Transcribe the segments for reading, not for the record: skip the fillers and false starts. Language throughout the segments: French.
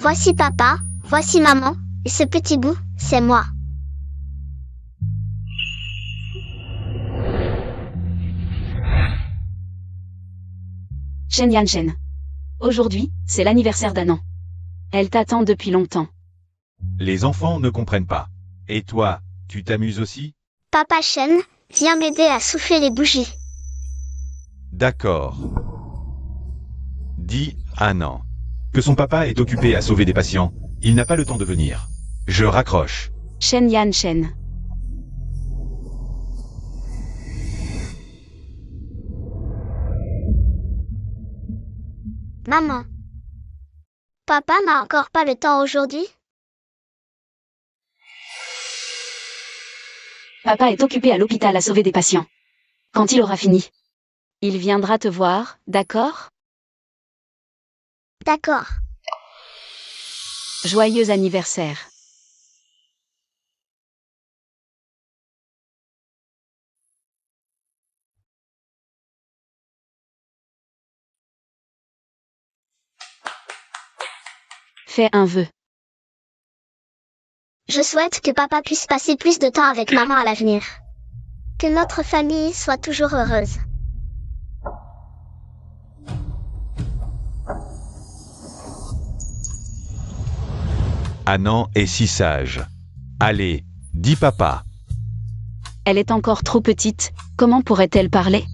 Voici papa, voici maman, et ce petit bout, c'est moi. Shen Yanshen. Aujourd'hui, c'est l'anniversaire d'Anan. Elle t'attend depuis longtemps. Les enfants ne comprennent pas. Et toi, tu t'amuses aussi? Papa Shen, viens m'aider à souffler les bougies. D'accord. Dis Anan que son papa est occupé à sauver des patients. Il n'a pas le temps de venir. Je raccroche. Shen Yanshen. Maman. Papa n'a encore pas le temps aujourd'hui? Papa est occupé à l'hôpital à sauver des patients. Quand il aura fini, il viendra te voir, d'accord? D'accord. Joyeux anniversaire. Fais un vœu. Je souhaite que papa puisse passer plus de temps avec maman à l'avenir. Que notre famille soit toujours heureuse. Anan est si sage. Allez, dis papa. Elle est encore trop petite, comment pourrait-elle parler?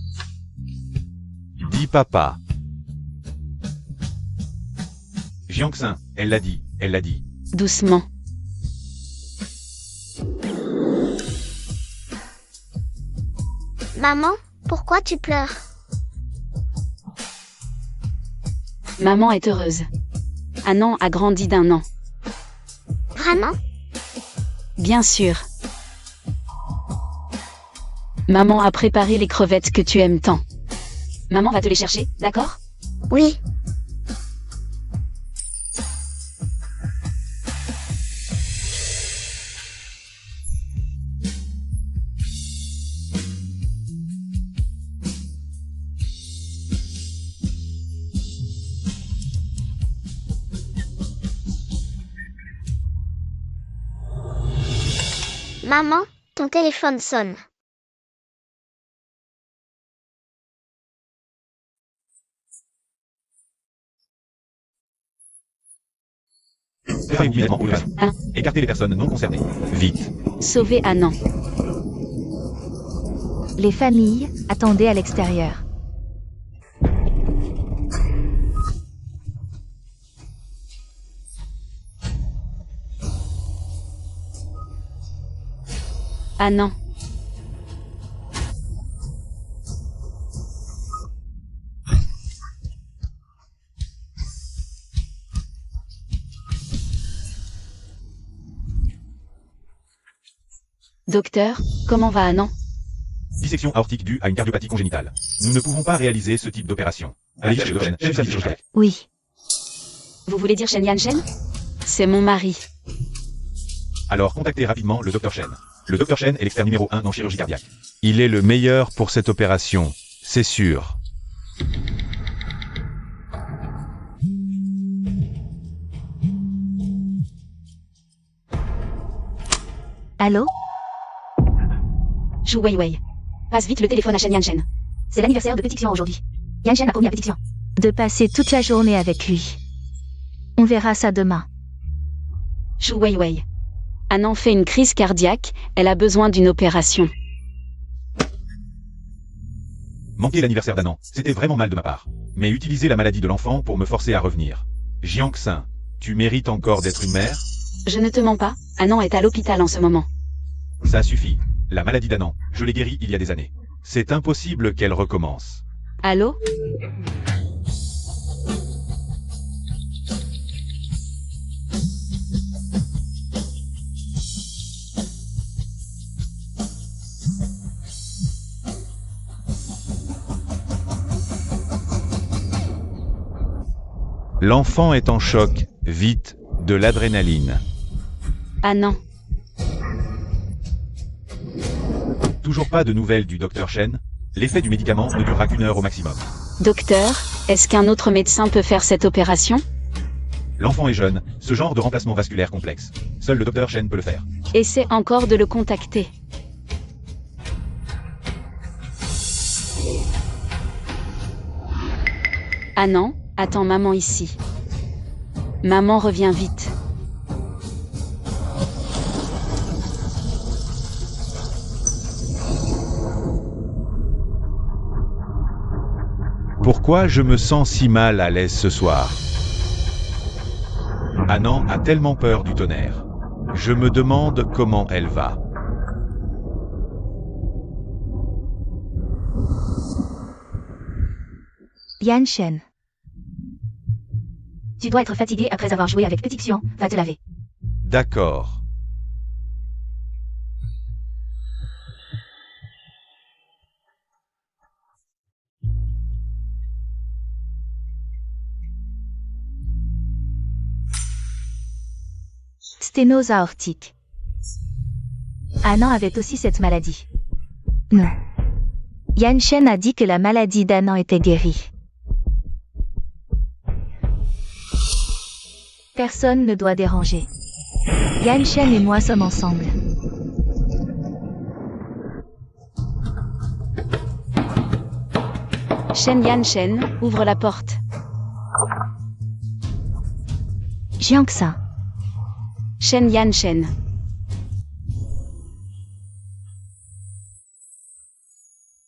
Dis papa. Jiangxin, elle l'a dit, elle l'a dit. Doucement. Maman, pourquoi tu pleures? Maman est heureuse. Anan a grandi d'1 an. Vraiment? Bien sûr. Maman a préparé les crevettes que tu aimes tant. Maman va te les chercher, d'accord? Oui. Maman, ton téléphone sonne. Préparez-vous immédiatement pour le reste. Hein? Écartez les personnes non concernées. Vite. Sauver Anan. Les familles attendaient à l'extérieur. Anan. Docteur, comment va Anan? Dissection aortique due à une cardiopathie congénitale. Nous ne pouvons pas réaliser ce type d'opération. Allez chercher le chef de service chirurgical. Oui. Vous voulez dire Shen Yanshen? C'est mon mari. Alors contactez rapidement le Dr Shen. Le Dr Shen est l'expert numéro 1 en chirurgie cardiaque. Il est le meilleur pour cette opération, c'est sûr. Allô? Zhu Weiwei. Passe vite le téléphone à Shen Yanshen. C'est l'anniversaire de Petit Xian aujourd'hui. Yanshen a promis à Petit Xian De passer toute la journée avec lui. On verra ça demain. Zhu Weiwei. Anan fait une crise cardiaque, elle a besoin d'une opération. Manquer l'anniversaire d'Anan, c'était vraiment mal de ma part. Mais utiliser la maladie de l'enfant pour me forcer à revenir. Jiangxin, tu mérites encore d'être une mère? Je ne te mens pas, Anan est à l'hôpital en ce moment. Ça suffit. La maladie d'Anan, je l'ai guérie il y a des années. C'est impossible qu'elle recommence. Allô? L'enfant est en choc, vite, de l'adrénaline. Anan. Toujours pas de nouvelles du Dr Shen? L'effet du médicament ne durera qu'1 heure au maximum. Docteur, est-ce qu'un autre médecin peut faire cette opération? L'enfant est jeune, ce genre de remplacement vasculaire complexe. Seul le docteur Shen peut le faire. Essaie encore de le contacter. Ah non, attends maman ici. Maman revient vite. Pourquoi je me sens si mal à l'aise ce soir? Annan a tellement peur du tonnerre. Je me demande comment elle va. Yan Shen. Tu dois être fatigué après avoir joué avec Petit Xian, va te laver. D'accord. Sténose aortique. Annan avait aussi cette maladie. Non. Yan Shen a dit que la maladie d'Annan était guérie. Personne ne doit déranger. Yan Shen et moi sommes ensemble. Shen Yan Shen, ouvre la porte. Jiangxin. Shen Yan Shen.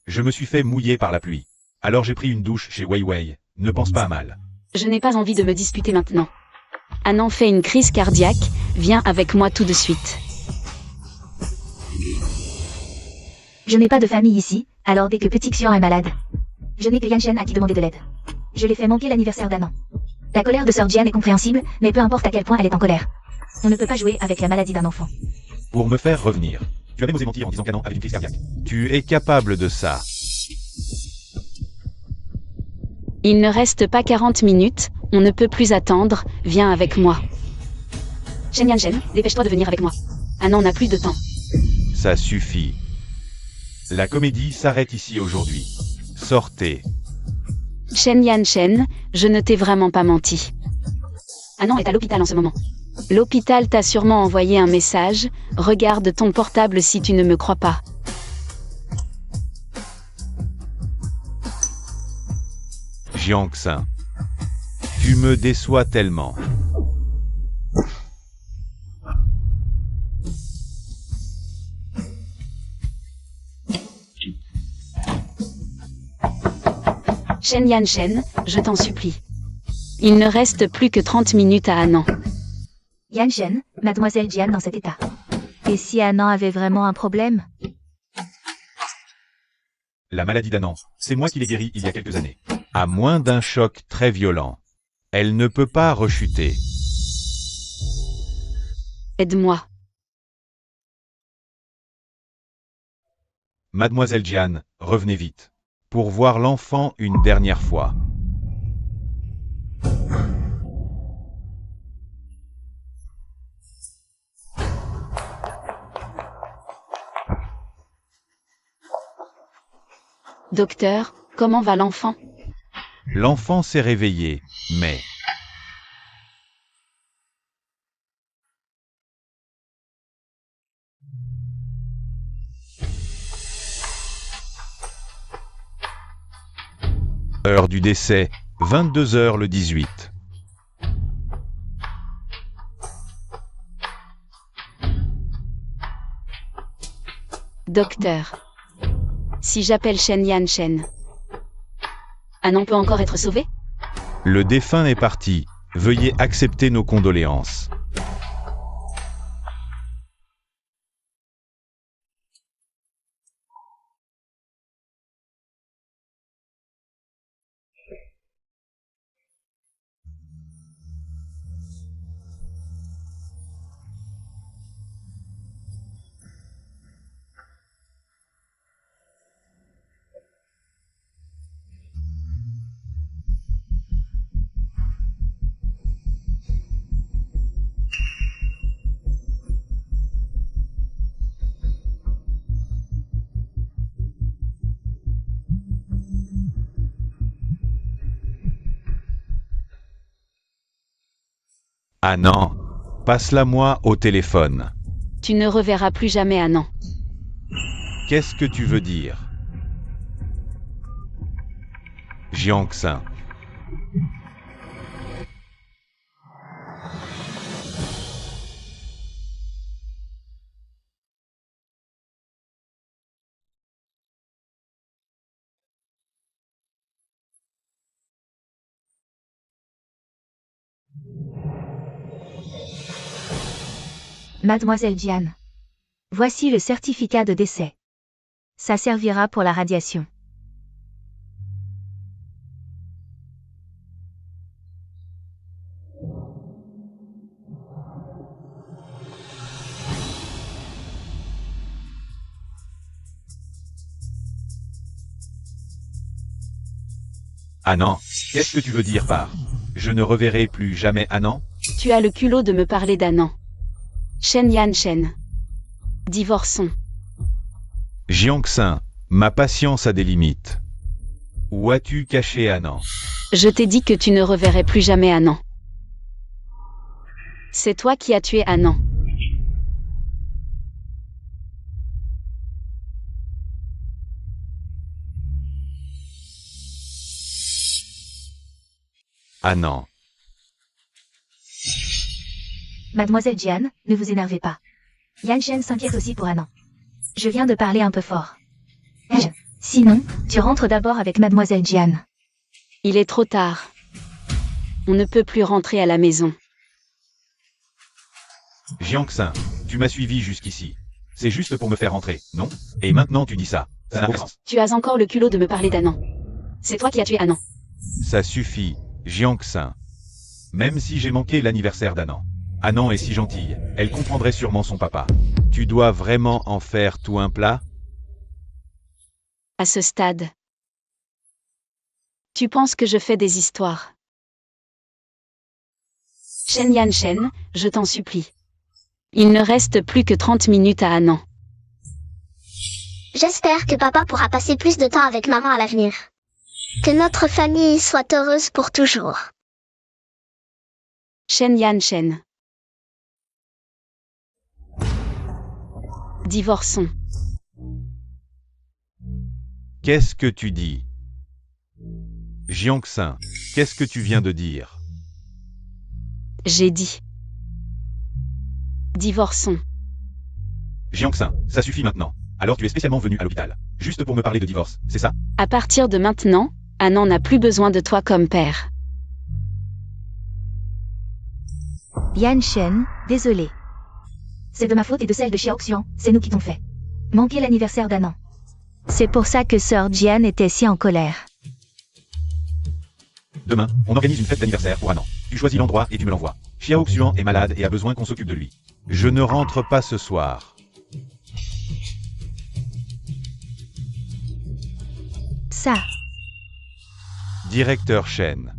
Je me suis fait mouiller par la pluie. Alors j'ai pris une douche chez Wei Wei. Ne pense pas à mal. Je n'ai pas envie de me disputer maintenant. Annan fait une crise cardiaque, viens avec moi tout de suite. Je n'ai pas de famille ici, alors dès que Petit Xian est malade, je n'ai que Yan Shen à qui demander de l'aide. Je l'ai fait manquer l'anniversaire d'Annan. La colère de Sœur Jian est compréhensible, mais peu importe à quel point elle est en colère. On ne peut pas jouer avec la maladie d'un enfant. Pour me faire revenir. Tu avais osé mentir en disant qu'Annan avait une crise cardiaque. Tu es capable de ça. Il ne reste pas 40 minutes, on ne peut plus attendre, viens avec moi. Shen Yan Shen, dépêche-toi de venir avec moi. Annan n'a plus de temps. Ça suffit. La comédie s'arrête ici aujourd'hui. Sortez. Shen Yan Shen, je ne t'ai vraiment pas menti. Annan est à l'hôpital en ce moment. L'hôpital t'a sûrement envoyé un message, regarde ton portable si tu ne me crois pas. Jiangxin. Tu me déçois tellement. Shen Yan Shen, je t'en supplie. Il ne reste plus que 30 minutes à Annan. Yan Shen, Mademoiselle Jian dans cet état. Et si Annan avait vraiment un problème? La maladie d'Annan, c'est moi qui l'ai guérie il y a quelques années. À moins d'un choc très violent. Elle ne peut pas rechuter. Aide-moi. Mademoiselle Jian, revenez vite. Pour voir l'enfant une dernière fois. Docteur, comment va l'enfant? L'enfant s'est réveillé, mais... Heure du décès, 22h le 18. Docteur. Si j'appelle Shen Yan Shen, Annan peut encore être sauvé? Le défunt est parti. Veuillez accepter nos condoléances. Ah non. Passe-la-moi au téléphone. Tu ne reverras plus jamais Annan. Qu'est-ce que tu veux dire? Jiangxin. Mademoiselle Diane. Voici le certificat de décès. Ça servira pour la radiation. Annan. Qu'est-ce que tu veux dire par je ne reverrai plus jamais Annan? Tu as le culot de me parler d'Annan. Shen Yanshen. Divorçons. Jiangxin, ma patience a des limites. Où as-tu caché Annan? Je t'ai dit que tu ne reverrais plus jamais Annan. C'est toi qui as tué Annan. Annan. Mademoiselle Diane, ne vous énervez pas. Yanshen s'inquiète aussi pour Annan. Je viens de parler un peu fort. Sinon, tu rentres d'abord avec Mademoiselle Diane. Il est trop tard. On ne peut plus rentrer à la maison. Jiangxin, tu m'as suivi jusqu'ici. C'est juste pour me faire rentrer, non? Et maintenant tu dis ça. Ça n'a aucun sens. Tu as encore le culot de me parler d'Annan. C'est toi qui as tué Annan. Ça suffit, Jiangxin. Même si j'ai manqué l'anniversaire d'Annan. Annan est si gentille, elle comprendrait sûrement son papa. Tu dois vraiment en faire tout un plat? À ce stade. Tu penses que je fais des histoires. Shen Yanshen, je t'en supplie. Il ne reste plus que 30 minutes à Annan. J'espère que papa pourra passer plus de temps avec maman à l'avenir. Que notre famille soit heureuse pour toujours. Shen Yanshen. Divorçons. Qu'est-ce que tu dis? Jiangxin, qu'est-ce que tu viens de dire? J'ai dit. Divorçons. Jiangxin, ça suffit maintenant. Alors tu es spécialement venu à l'hôpital. Juste pour me parler de divorce, c'est ça? À partir de maintenant, Annan n'a plus besoin de toi comme père. Yanshen, désolé. C'est de ma faute et de celle de Xiaoxian, c'est nous qui t'ont fait. Manquer l'anniversaire d'Annan. C'est pour ça que sœur Diane était si en colère. Demain, on organise une fête d'anniversaire pour Annan. Tu choisis l'endroit et tu me l'envoies. Xiao Xuan est malade et a besoin qu'on s'occupe de lui. Je ne rentre pas ce soir. Ça. Directeur Shen.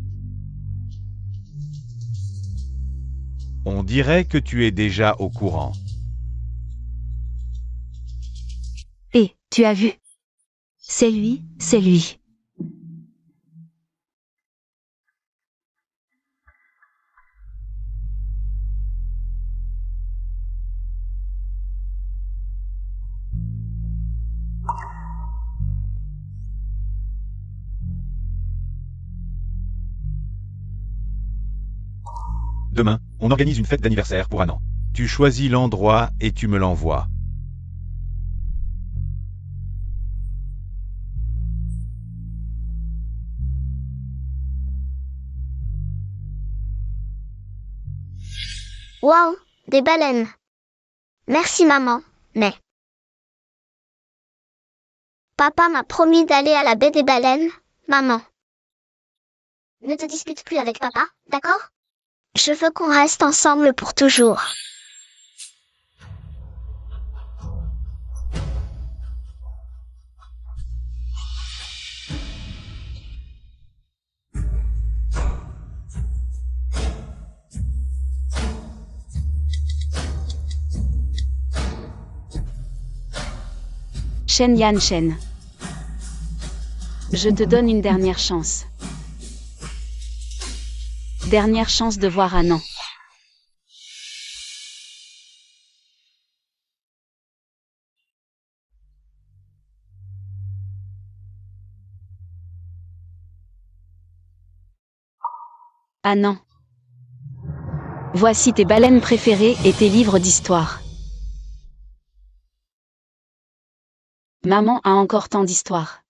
On dirait que tu es déjà au courant. Et, tu as vu? C'est lui, c'est lui. Demain, on organise une fête d'anniversaire pour Annan. Tu choisis l'endroit et tu me l'envoies. Waouh, des baleines. Merci maman, mais... Papa m'a promis d'aller à la baie des baleines, maman. Ne te dispute plus avec papa, d'accord? Je veux qu'on reste ensemble pour toujours. Shen Yanshen. Je te donne une dernière chance. Dernière chance de voir Annan. Ah non. Voici tes baleines préférées et tes livres d'histoire. Maman a encore tant d'histoires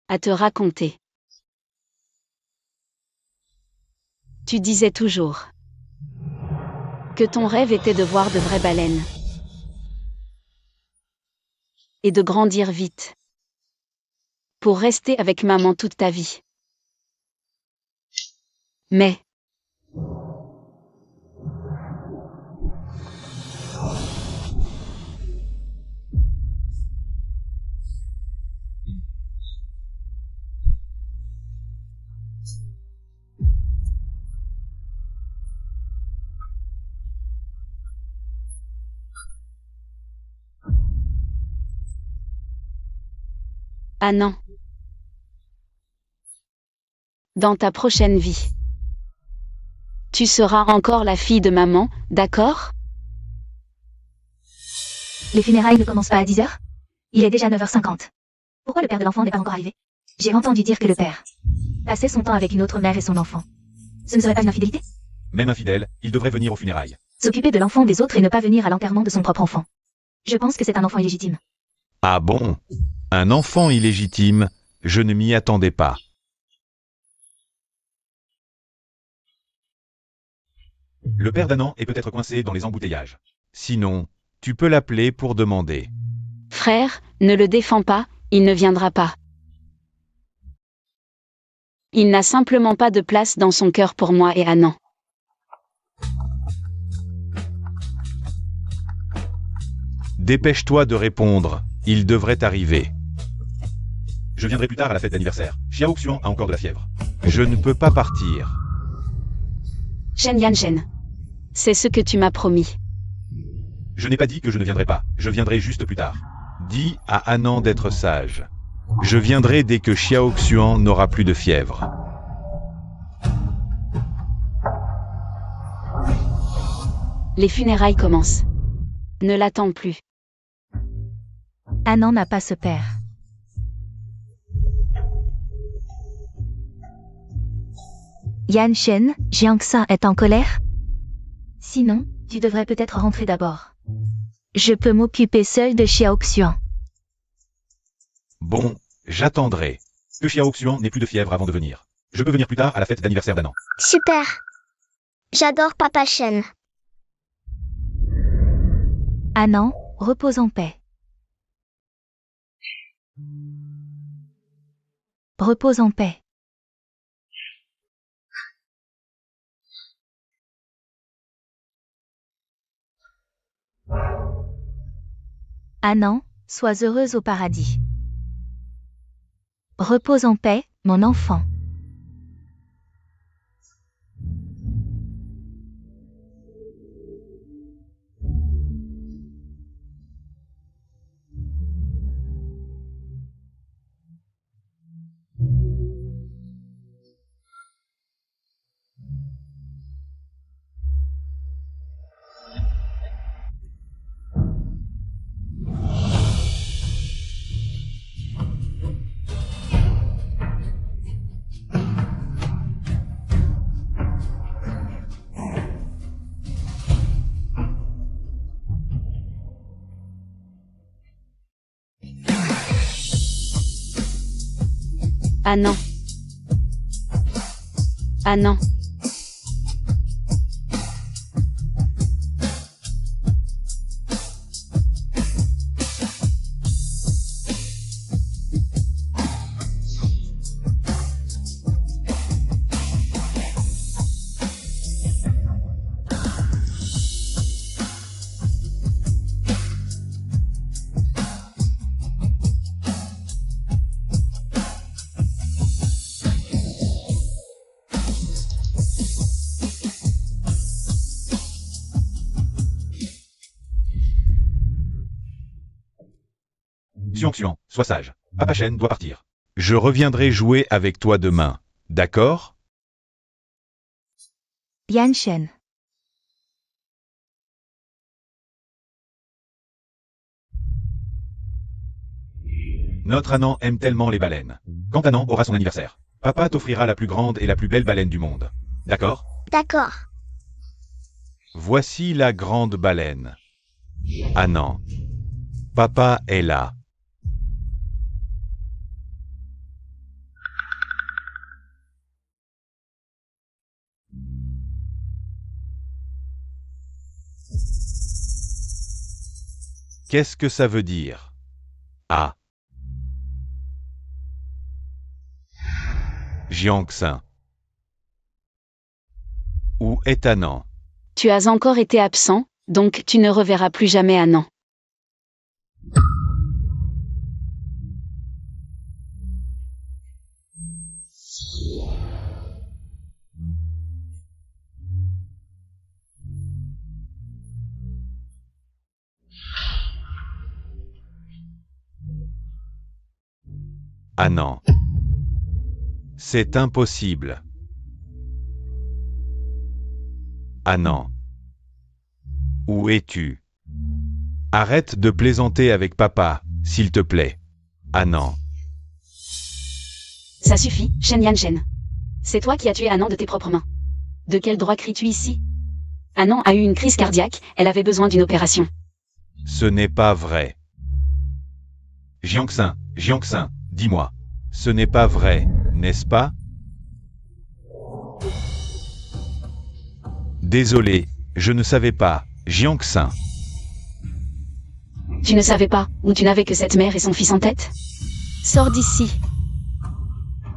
à te raconter. Tu disais toujours que ton rêve était de voir de vraies baleines et de grandir vite pour rester avec maman toute ta vie. Mais ah non. Dans ta prochaine vie, tu seras encore la fille de maman, d'accord? Les funérailles ne commencent pas à 10h? Il est déjà 9h50. Pourquoi le père de l'enfant n'est pas encore arrivé? J'ai entendu dire que le père passait son temps avec une autre mère et son enfant. Ce ne serait pas une infidélité? Même infidèle, il devrait venir aux funérailles. S'occuper de l'enfant des autres et ne pas venir à l'enterrement de son propre enfant. Je pense que c'est un enfant illégitime. Ah bon? Un enfant illégitime? Je ne m'y attendais pas. Le père d'Annan est peut-être coincé dans les embouteillages. Sinon, tu peux l'appeler pour demander. Frère, ne le défends pas, il ne viendra pas. Il n'a simplement pas de place dans son cœur pour moi et Annan. Dépêche-toi de répondre, il devrait arriver. Je viendrai plus tard à la fête d'anniversaire. Xiao Xuan a encore de la fièvre. Je ne peux pas partir. Shen Yanshen. C'est ce que tu m'as promis. Je n'ai pas dit que je ne viendrai pas, je viendrai juste plus tard. Dis à Annan d'être sage. Je viendrai dès que Xiao Xuan n'aura plus de fièvre. Les funérailles commencent. Ne l'attends plus. Annan n'a pas ce père. Yanshen, Jiangxin est en colère? Sinon, tu devrais peut-être rentrer d'abord. Je peux m'occuper seul de Xiao Xuan. Bon, j'attendrai. Que Xiao Xuan n'ait plus de fièvre avant de venir. Je peux venir plus tard à la fête d'anniversaire d'Annan. Super. J'adore Papa Shen. Annan, repose en paix. Repose en paix. Annan, sois heureuse au paradis. Repose en paix, mon enfant. Annan. Annan. Xiang, sois sage. Papa Shen doit partir. Je reviendrai jouer avec toi demain. D'accord? Yanshen. Notre Annan aime tellement les baleines. Quand Annan aura son anniversaire, papa t'offrira la plus grande et la plus belle baleine du monde. D'accord? D'accord. Voici la grande baleine. Annan. Papa est là. Qu'est-ce que ça veut dire? Ah. Jiangxin. Où est Annan? Tu as encore été absent, donc tu ne reverras plus jamais Annan. Annan. C'est impossible. Annan. Où es-tu? Arrête de plaisanter avec papa, s'il te plaît. Annan. Ça suffit, Shen Yanshen. C'est toi qui as tué Annan de tes propres mains. De quel droit cries-tu ici? Annan a eu une crise cardiaque, elle avait besoin d'une opération. Ce n'est pas vrai. Jiangxin, dis-moi. Ce n'est pas vrai, n'est-ce pas? Désolé, je ne savais pas, Jiangxin. Tu ne savais pas, ou tu n'avais que cette mère et son fils en tête? Sors d'ici.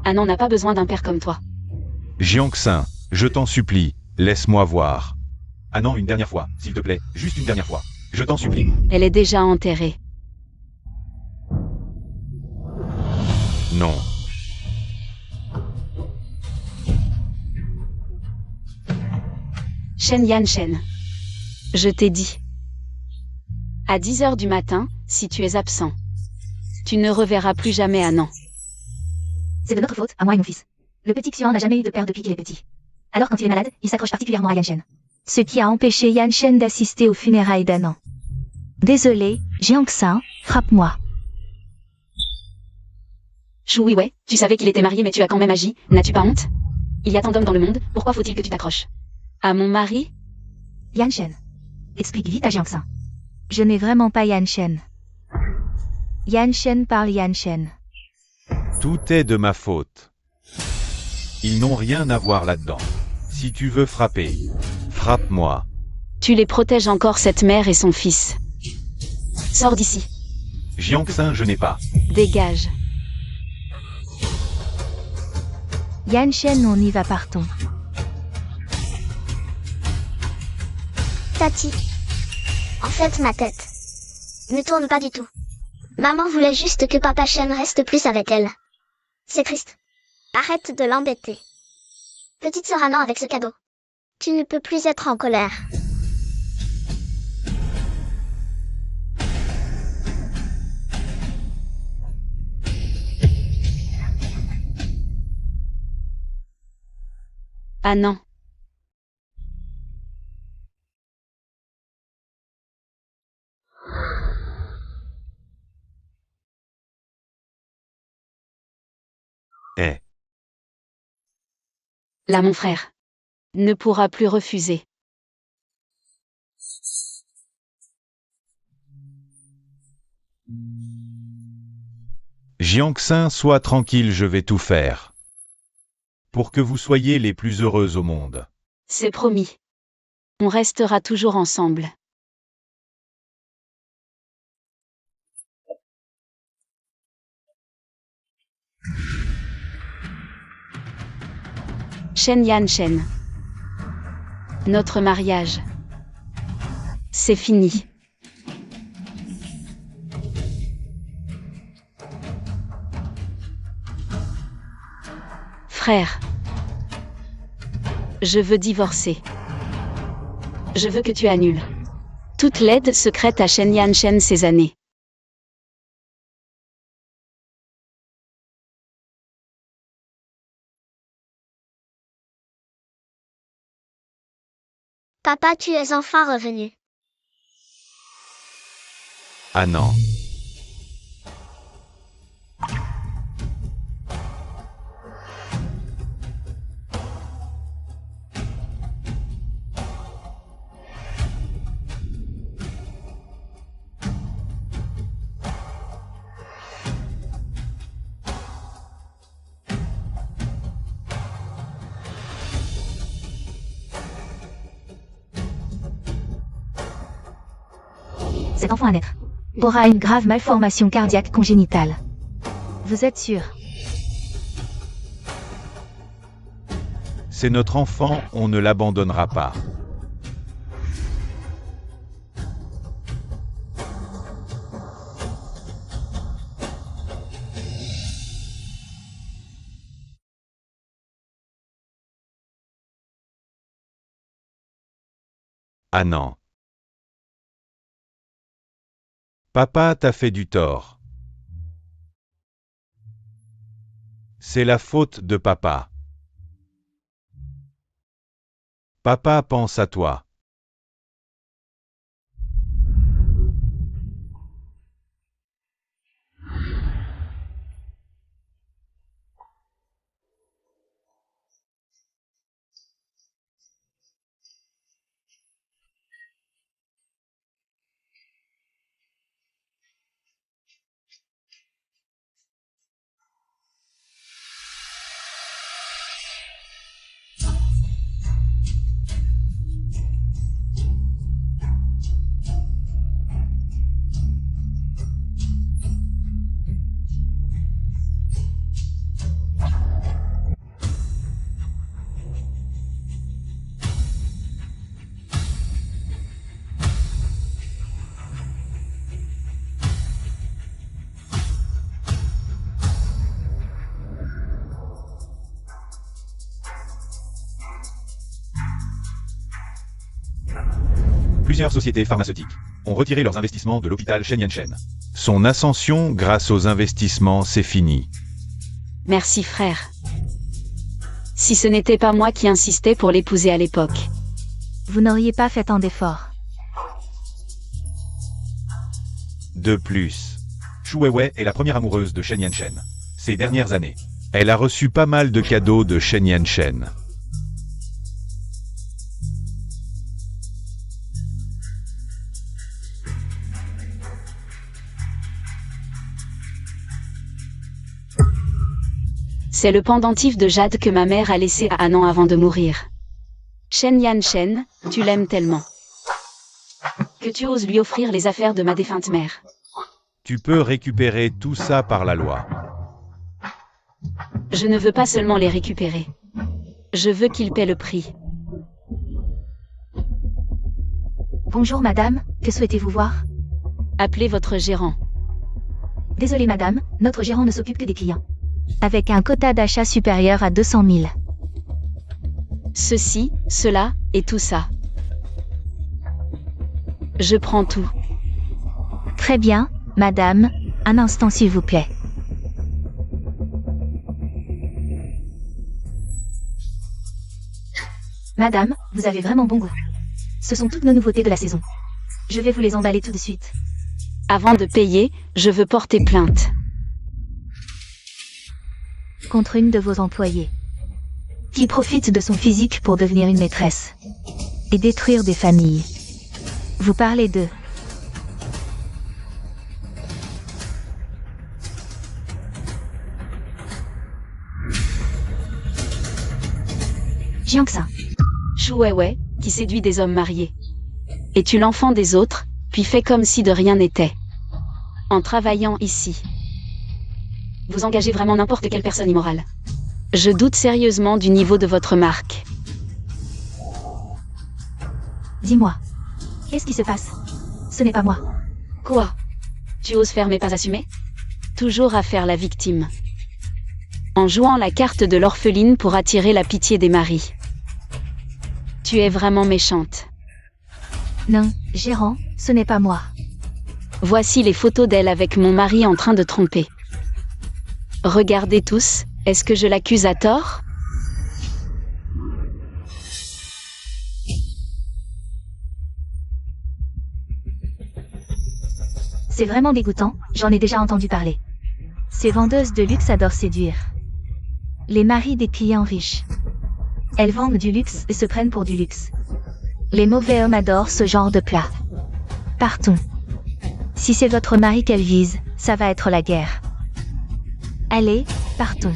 Annan n'a pas besoin d'un père comme toi. Jiangxin, je t'en supplie, laisse-moi voir. Annan, une dernière fois, s'il te plaît, juste une dernière fois. Je t'en supplie. Elle est déjà enterrée. Non. Shen Yanshen. Je t'ai dit. À 10 heures du matin, si tu es absent. Tu ne reverras plus jamais Annan. C'est de notre faute, à moi et mon fils. Le petit Xian n'a jamais eu de père depuis qu'il est petit. Alors quand il est malade, il s'accroche particulièrement à Yanshen. Ce qui a empêché Yanshen d'assister aux funérailles d'Annan. Désolé, Jiangxin, frappe-moi. Chou oui ouais, tu savais qu'il était marié mais tu as quand même agi, n'as-tu pas honte? Il y a tant d'hommes dans le monde, pourquoi faut-il que tu t'accroches? À mon mari? Yanshen. Explique vite à Jiangxin. Je n'ai vraiment pas Yanshen. Yanshen parle Yanshen. Tout est de ma faute. Ils n'ont rien à voir là-dedans. Si tu veux frapper, frappe-moi. Tu les protèges encore cette mère et son fils. Sors d'ici. Jiangxin, je n'ai pas. Dégage. Yanshen, on y va, partons. Tati. En fait, ma tête ne tourne pas du tout. Maman voulait juste que papa Shen reste plus avec elle. C'est triste. Arrête de l'embêter. Petite sœur Annan avec ce cadeau. Tu ne peux plus être en colère. Annan. Eh. Là mon frère. Ne pourra plus refuser. Jiangxin, sois tranquille, je vais tout faire. Pour que vous soyez les plus heureuses au monde. C'est promis. On restera toujours ensemble. Shen Yanshen. Notre mariage. C'est fini. Frère. Je veux divorcer. Je veux que tu annules toute l'aide secrète à Shen Yanshen ces années. Papa, tu es enfin revenu. Annan. cet enfant à naître aura une grave malformation cardiaque congénitale. Vous êtes sûr? C'est notre enfant, on ne l'abandonnera pas. Ah non. Papa t'a fait du tort. C'est la faute de papa. Papa pense à toi. Plusieurs sociétés pharmaceutiques ont retiré leurs investissements de l'hôpital Shen Yanshen. Son ascension grâce aux investissements, c'est fini. Merci frère. Si ce n'était pas moi qui insistais pour l'épouser à l'époque. Vous n'auriez pas fait tant d'efforts. De plus, Shu Weiwei est la première amoureuse de Shen Yanshen. Ces dernières années, elle a reçu pas mal de cadeaux de Shen Yanshen. C'est le pendentif de jade que ma mère a laissé à Anan avant de mourir. Shen Yanshen, tu l'aimes tellement que tu oses lui offrir les affaires de ma défunte mère. Tu peux récupérer tout ça par la loi. Je ne veux pas seulement les récupérer. Je veux qu'il paie le prix. Bonjour madame, que souhaitez-vous voir? Appelez votre gérant. Désolée madame, notre gérant ne s'occupe que des clients avec un quota d'achat supérieur à 200 000. Ceci, cela, et tout ça. Je prends tout. Très bien, madame, un instant s'il vous plaît. Madame, vous avez vraiment bon goût. Ce sont toutes nos nouveautés de la saison. Je vais vous les emballer tout de suite. Avant de payer, je veux porter plainte. Contre une de vos employées, qui profite de son physique pour devenir une maîtresse et détruire des familles. Vous parlez de... Jiangxin. Shu Weiwei, qui séduit des hommes mariés. Es-tu l'enfant des autres, puis fait comme si de rien n'était? En travaillant ici. Vous engagez vraiment n'importe quelle personne immorale. Je doute sérieusement du niveau de votre marque. Dis-moi, qu'est-ce qui se passe? Ce n'est pas moi. Quoi? Tu oses faire mais pas assumer? Toujours à faire la victime. En jouant la carte de l'orpheline pour attirer la pitié des maris. Tu es vraiment méchante. Non, gérant, ce n'est pas moi. Voici les photos d'elle avec mon mari en train de tromper. Regardez tous, est-ce que je l'accuse à tort? C'est vraiment dégoûtant, j'en ai déjà entendu parler. Ces vendeuses de luxe adorent séduire les maris des clients riches. Elles vendent du luxe et se prennent pour du luxe. Les mauvais hommes adorent ce genre de plat. Partons. Si c'est votre mari qu'elle vise, ça va être la guerre. Allez, partons.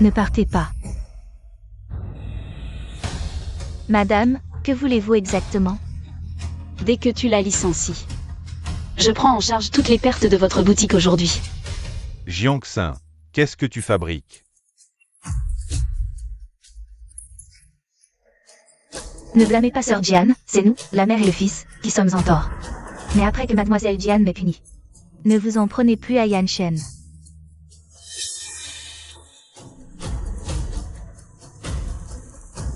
Ne partez pas. Madame, que voulez-vous exactement? dès que tu la licencies. Je prends en charge toutes les pertes de votre boutique aujourd'hui. Jiangxin, qu'est-ce que tu fabriques? Ne blâmez pas Sœur Jian, c'est nous, la mère et le fils, qui sommes en tort. Mais après que Mademoiselle Jian m'ait puni. Ne vous en prenez plus à Yan Shen.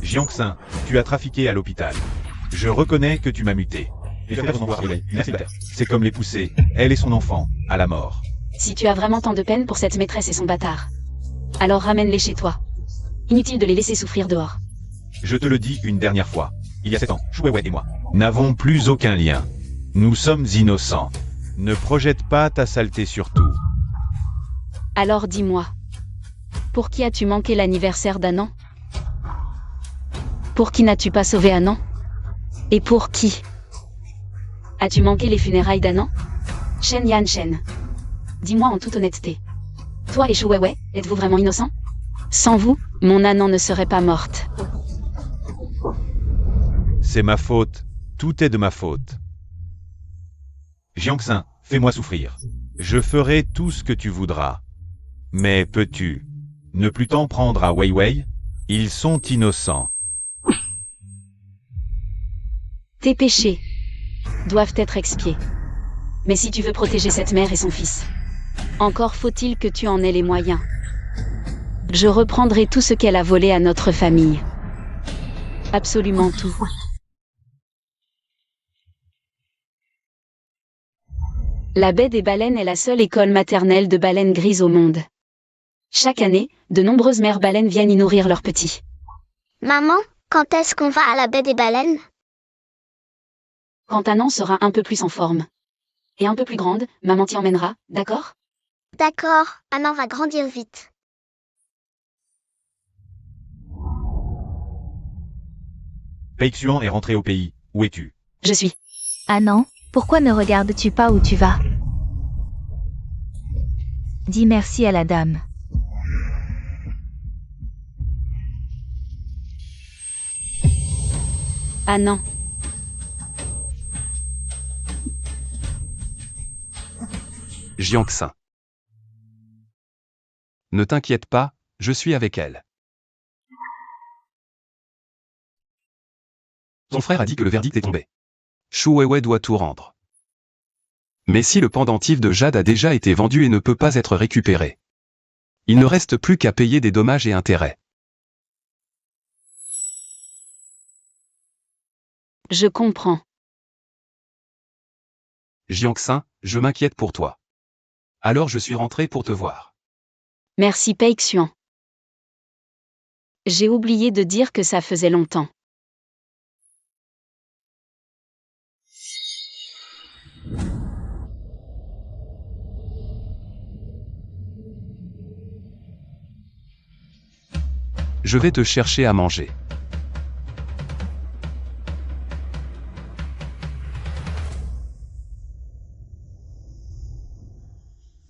Jiangxin, tu as trafiqué à l'hôpital. Je reconnais que tu m'as muté. C'est comme les pousser, elle et son enfant, à la mort. Si tu as vraiment tant de peine pour cette maîtresse et son bâtard, alors ramène-les chez toi. Inutile de les laisser souffrir dehors. Je te le dis une dernière fois. Il y a 7 ans, Shu Weiwei et moi n'avons plus aucun lien. Nous sommes innocents. Ne projette pas ta saleté sur tout. Alors dis-moi, pour qui as-tu manqué l'anniversaire d'Anan? Pour qui n'as-tu pas sauvé Anan? Et pour qui as-tu manqué les funérailles d'Anan? Shen Yan Shen. Dis-moi en toute honnêteté. Toi et Shu Weiwei, êtes-vous vraiment innocents? Sans vous, mon Anan ne serait pas morte. C'est ma faute. Tout est de ma faute. Jiangxin, fais-moi souffrir. Je ferai tout ce que tu voudras. Mais peux-tu ne plus t'en prendre à Weiwei? Ils sont innocents. Tes péchés doivent être expiés. Mais si tu veux protéger cette mère et son fils, encore faut-il que tu en aies les moyens. Je reprendrai tout ce qu'elle a volé à notre famille. Absolument tout. La baie des baleines est la seule école maternelle de baleines grises au monde. Chaque année, de nombreuses mères baleines viennent y nourrir leurs petits. Maman, quand est-ce qu'on va à la baie des baleines? Quand Anan sera un peu plus en forme et un peu plus grande, maman t'y emmènera, d'accord? D'accord, Anan va grandir vite. Pei Xuan est rentré au pays. Où es-tu? Je suis. Anan, pourquoi ne regardes-tu pas où tu vas? Dis merci à la dame. Anan. Jiangxin. Ne t'inquiète pas, je suis avec elle. Ton frère a dit que le verdict est tombé. Shu Weiwei doit tout rendre. Mais si le pendentif de Jade a déjà été vendu et ne peut pas être récupéré, il ne reste plus qu'à payer des dommages et intérêts. Je comprends. Jiangxin, je m'inquiète pour toi. Alors je suis rentré pour te voir. Merci Pei Xuan. J'ai oublié de dire que ça faisait longtemps. Je vais te chercher à manger.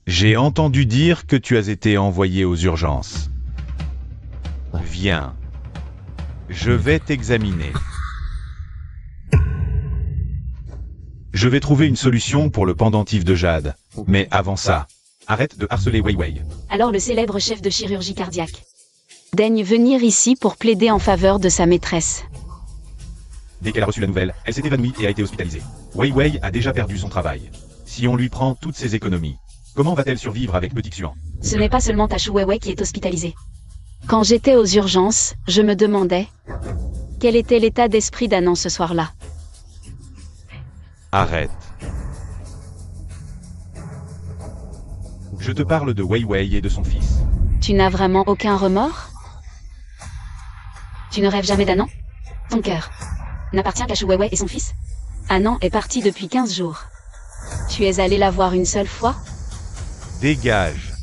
J'ai entendu dire que tu as été envoyé aux urgences. Viens. Je vais t'examiner. Je vais trouver une solution pour le pendentif de Jade. Mais avant ça, arrête de harceler Weiwei. Alors le célèbre chef de chirurgie cardiaque daigne venir ici pour plaider en faveur de sa maîtresse. Dès qu'elle a reçu la nouvelle, elle s'est évanouie et a été hospitalisée. Weiwei a déjà perdu son travail. Si on lui prend toutes ses économies, comment va-t-elle survivre avec Petit Xuan? Ce n'est pas seulement ta Shu Weiwei qui est hospitalisée. Quand j'étais aux urgences, je me demandais quel était l'état d'esprit d'Anan ce soir-là. Arrête. Je te parle de Weiwei et de son fils. Tu n'as vraiment aucun remords? Tu ne rêves jamais d'Anan? Ton cœur n'appartient qu'à Shu Weiwei et son fils? Anan est parti depuis 15 jours. Tu es allé la voir une seule fois? Dégage.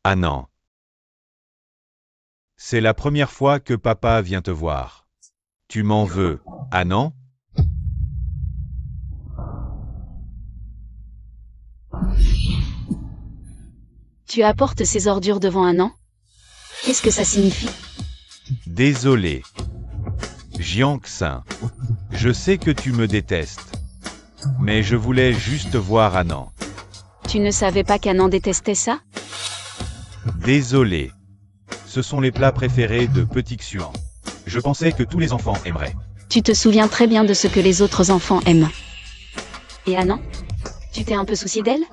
Anan. C'est la première fois que papa vient te voir. Tu m'en veux, Anan? Tu apportes ces ordures devant Anand? Qu'est-ce que ça signifie? Désolé. Jiang-san, je sais que tu me détestes. Mais je voulais juste voir Anand. Tu ne savais pas qu'Anand détestait ça? Désolé. Ce sont les plats préférés de Petit Xuan. Je pensais que tous les enfants aimeraient. Tu te souviens très bien de ce que les autres enfants aiment. Et Anand? Tu t'es un peu soucié d'elle?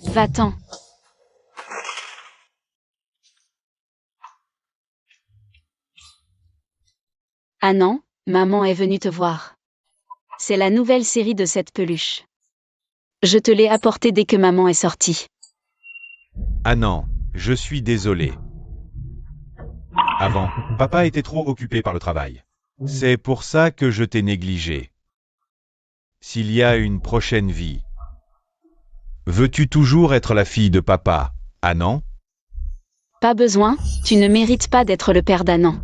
Va-t'en. Anand, maman est venue te voir. C'est la nouvelle série de cette peluche. Je te l'ai apportée dès que maman est sortie. Anand, je suis désolé. Avant, papa était trop occupé par le travail. C'est pour ça que je t'ai négligé. S'il y a une prochaine vie, veux-tu toujours être la fille de papa, Anand? Pas besoin, tu ne mérites pas d'être le père d'Anand.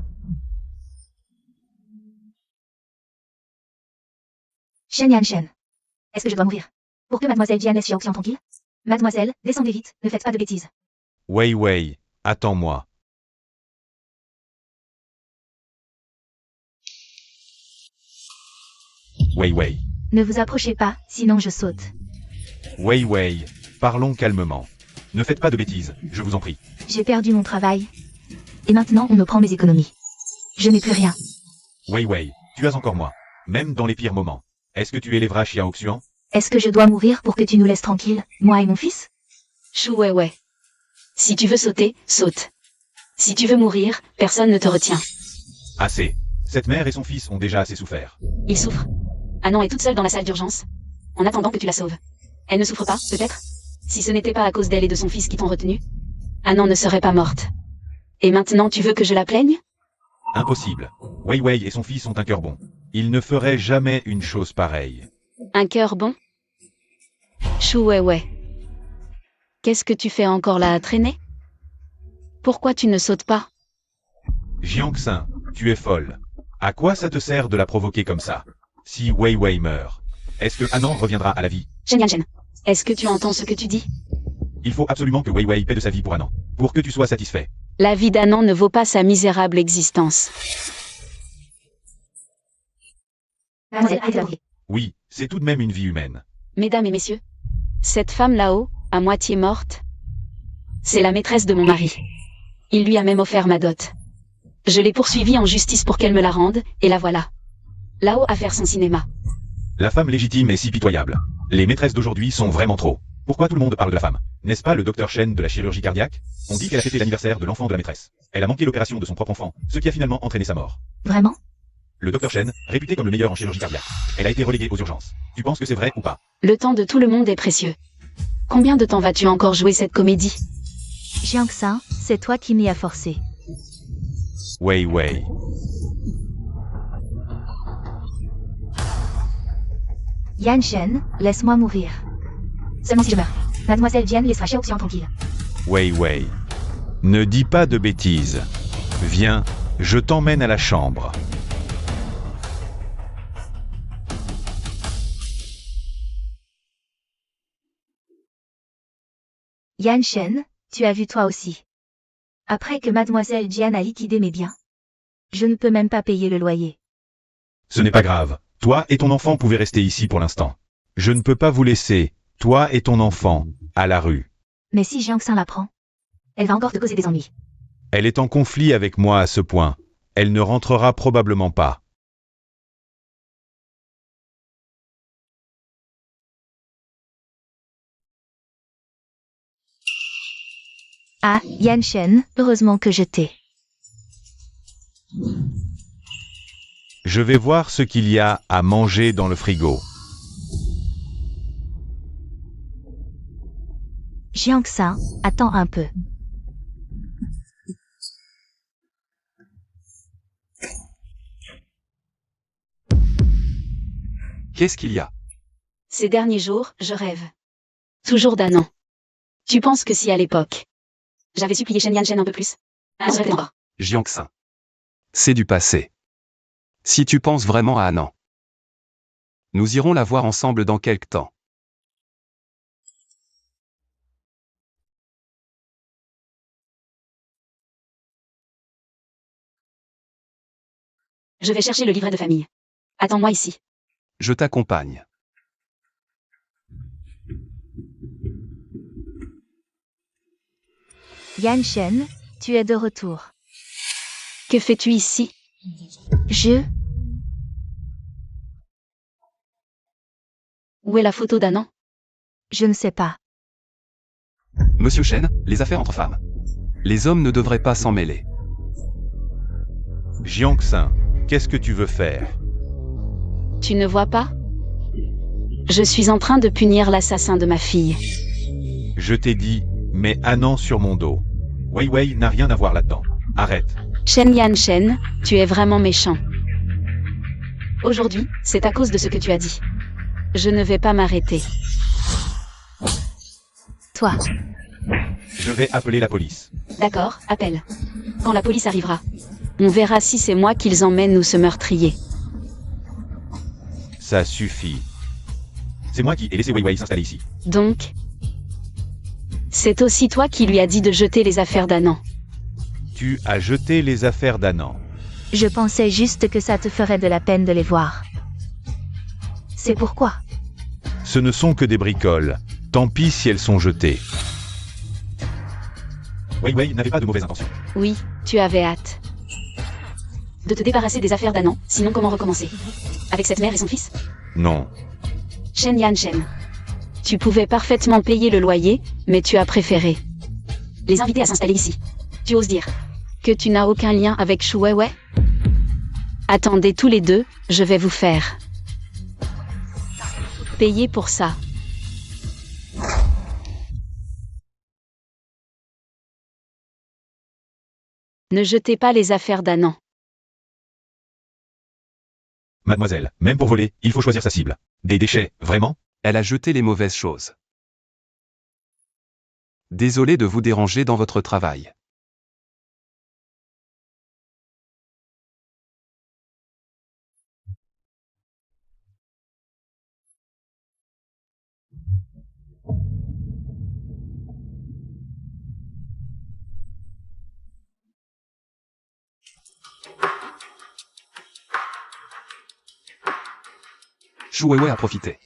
Shen Yanshen. Est-ce que je dois mourir? Pour que mademoiselle Jian laisse Xiaoxian tranquille? Mademoiselle, descendez vite, ne faites pas de bêtises. Wei Wei, attends-moi. Wei Wei. Ne vous approchez pas, sinon je saute. Wei Wei, parlons calmement. Ne faites pas de bêtises, je vous en prie. J'ai perdu mon travail. Et maintenant on me prend mes économies. Je n'ai plus rien. Wei Wei, tu as encore moi. Même dans les pires moments. Est-ce que tu élèveras Xiaoxian? Est-ce que je dois mourir pour que tu nous laisses tranquilles, moi et mon fils? Chou ouais. Si tu veux sauter, saute. Si tu veux mourir, personne ne te retient. Assez. Cette mère et son fils ont déjà assez souffert. Il souffre. Anand est toute seule dans la salle d'urgence. En attendant que tu la sauves. Elle ne souffre pas, peut-être? Si ce n'était pas à cause d'elle et de son fils qui t'ont retenu, Anand ne serait pas morte. Et maintenant tu veux que je la plaigne? Impossible. Wei Wei et son fils ont un cœur bon. Ils ne feraient jamais une chose pareille. Un cœur bon? Chou ouais. Qu'est-ce que tu fais encore là à traîner? Pourquoi tu ne sautes pas? Jiang-san, tu es folle. À quoi ça te sert de la provoquer comme ça? Si Wei Wei meurt, est-ce que Anand reviendra à la vie? Shen Yanshen. Est-ce que tu entends ce que tu dis? Il faut absolument que Wei Wei paie de sa vie pour Anand. Pour que tu sois satisfait. La vie d'Anand ne vaut pas sa misérable existence. Mademoiselle, arrêtez d'avouer. Oui, c'est tout de même une vie humaine. Mesdames et messieurs, cette femme là-haut, à moitié morte, c'est la maîtresse de mon mari. Il lui a même offert ma dot. Je l'ai poursuivie en justice pour qu'elle me la rende, et la voilà. Là-haut à faire son cinéma. La femme légitime est si pitoyable. Les maîtresses d'aujourd'hui sont vraiment trop. Pourquoi tout le monde parle de la femme? N'est-ce pas le docteur Shen de la chirurgie cardiaque? On dit qu'elle a fêté l'anniversaire de l'enfant de la maîtresse. Elle a manqué l'opération de son propre enfant, ce qui a finalement entraîné sa mort. Vraiment? Le docteur Shen, réputé comme le meilleur en chirurgie cardiaque. Elle a été reléguée aux urgences. Tu penses que c'est vrai ou pas? Le temps de tout le monde est précieux. Combien de temps vas-tu encore jouer cette comédie? Jiang-san, c'est toi qui m'y as forcé. Wei Wei. Yanshen, laisse-moi mourir. Seulement si je meurs. Mademoiselle Jian laissera Xiaoxian tranquille. Wei Wei. Ne dis pas de bêtises. Viens, je t'emmène à la chambre. Yanshen, tu as vu toi aussi. Après que Mademoiselle Jian a liquidé mes biens. Je ne peux même pas payer le loyer. Ce n'est pas grave. Toi et ton enfant pouvez rester ici pour l'instant. Je ne peux pas vous laisser, toi et ton enfant, à la rue. Mais si Jiang-san l'apprend, elle va encore te causer des ennuis. Elle est en conflit avec moi à ce point. Elle ne rentrera probablement pas. Ah, Yanshen, heureusement que je t'ai. Je vais voir ce qu'il y a à manger dans le frigo. Jiang-san, attends un peu. Qu'est-ce qu'il y a? Ces derniers jours, je rêve. Toujours d'Anand. Tu penses que si à l'époque, j'avais supplié Shen Yanshen un peu plus, elle serait encore. Jiang-san. C'est du passé. Si tu penses vraiment à Anand, nous irons la voir ensemble dans quelque temps. Je vais chercher le livret de famille. Attends-moi ici. Je t'accompagne. Yan Shen, tu es de retour. Que fais-tu ici? Où est la photo d'Annan? Je ne sais pas. Monsieur Shen, les affaires entre femmes. Les hommes ne devraient pas s'en mêler. Jiangxin, qu'est-ce que tu veux faire? Tu ne vois pas? Je suis en train de punir l'assassin de ma fille. Je t'ai dit, mets Annan sur mon dos. Wei Wei n'a rien à voir là-dedans. Arrête. Shen Yanshen, tu es vraiment méchant. Aujourd'hui, c'est à cause de ce que tu as dit. Je ne vais pas m'arrêter. Toi. Je vais appeler la police. D'accord, appelle. Quand la police arrivera, on verra si c'est moi qu'ils emmènent ou ce meurtrier. Ça suffit. C'est moi qui ai laissé Wei Wei s'installer ici. Donc, c'est aussi toi qui lui as dit de jeter les affaires d'Annan. Tu as jeté les affaires d'Annan. Je pensais juste que ça te ferait de la peine de les voir. C'est pourquoi. Ce ne sont que des bricoles. Tant pis si elles sont jetées. Wei Wei n'avait pas de mauvaises intentions. Oui, tu avais hâte de te débarrasser des affaires d'Annan, sinon comment recommencer? Avec cette mère et son fils? Non. Shen Yanshen. Tu pouvais parfaitement payer le loyer, mais tu as préféré les inviter à s'installer ici. Tu oses dire que tu n'as aucun lien avec Shu Weiwei? Attendez tous les deux, je vais vous faire payer pour ça. Ne jetez pas les affaires d'Annan. Mademoiselle, même pour voler, il faut choisir sa cible. Des déchets, vraiment? Elle a jeté les mauvaises choses. Désolé de vous déranger dans votre travail. Shu Weiwei a profité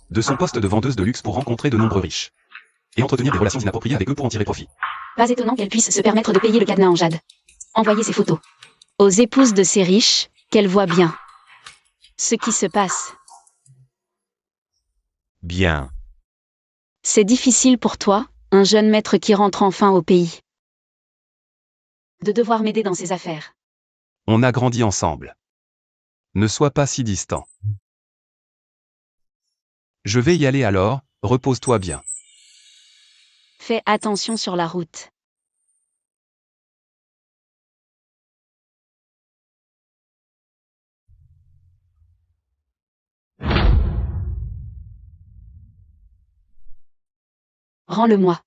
de son poste de vendeuse de luxe pour rencontrer de nombreux riches et entretenir des relations inappropriées avec eux pour en tirer profit. Pas étonnant qu'elle puisse se permettre de payer le cadenas en jade. Envoyez ses photos aux épouses de ces riches, qu'elles voient bien ce qui se passe. Bien. C'est difficile pour toi, un jeune maître qui rentre enfin au pays, de devoir m'aider dans ses affaires. On a grandi ensemble. Ne sois pas si distant. Je vais y aller alors, repose-toi bien. Fais attention sur la route. Rends-le-moi.